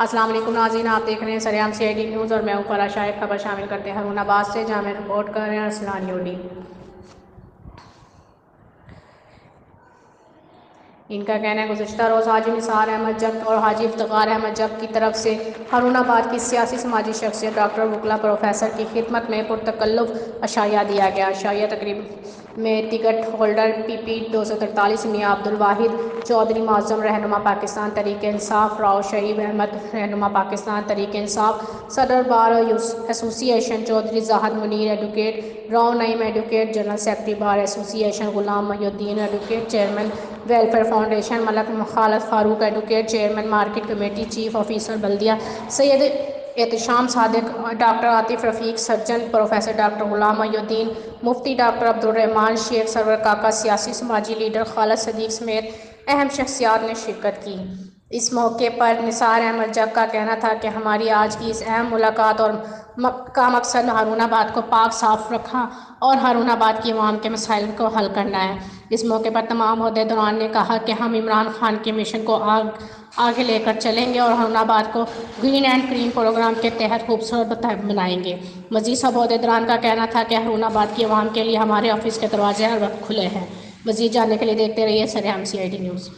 السلام علیکم ناظرین، آپ دیکھ رہے ہیں سریام سی آئی ڈی نیوز اور میں ہوں فرا شاہد۔ خبر شامل کرتے ہیں ہارون آباد سے، جہاں میں رپورٹ کر رہے ہیں ارسلان یوڈی۔ ان کا کہنا ہے گزشتہ روز حاجی نثار احمد جگ اور حاجی افتخار احمد جگ کی طرف سے ہارون آباد کی سیاسی سماجی شخصیت ڈاکٹر وکلا پروفیسر کی خدمت میں پرتکلف عشائیہ دیا گیا۔ عشائیہ تقریب میں ٹکٹ ہولڈر پی پی 243 میاں عبد الواحد چودھری معظم رہنما پاکستان تحریک انصاف، راؤ شعیب احمد رہنما پاکستان تحریک انصاف، صدر bar association Chaudhry Zahid Munir advocate, Rao Naeem advocate, general secretary bar association Ghulam Mohi Uddin advocate, chairman welfare foundation Malik Khalid Farooq advocate, chairman market committee, chief officer بلدیہ Syed Ehtisham Sadiq, doctor Atif Rafiq, surgeon professor doctor Ghulam Mohi الدین، مفتی ڈاکٹر عبد الرحمان شیخ سرور کاکا، سیاسی سماجی لیڈر خالد صدیق سمیت اہم شخصیات نے شرکت کی۔ اس موقع پر نثار احمد جگ کا کہنا تھا کہ ہماری آج کی اس اہم ملاقات اور کا مقصد ہارون آباد کو پاک صاف رکھنا اور ہارون آباد کی عوام کے مسائل کو حل کرنا ہے۔ اس موقع پر تمام عہدیداران نے کہا کہ ہم عمران خان کے مشن کو آگے لے کر چلیں گے اور ہارون آباد کو گرین اینڈ کلین پروگرام کے تحت خوبصورت بنائیں گے۔ مزید سب عہدیداران کا کہنا تھا کہ ہارون آباد کی عوام کے لیے ہمارے آفس کے دروازے ہر وقت کھلے ہیں۔ مزید جاننے کے لیے دیکھتے رہیے سریام سی آئی ڈی نیوز۔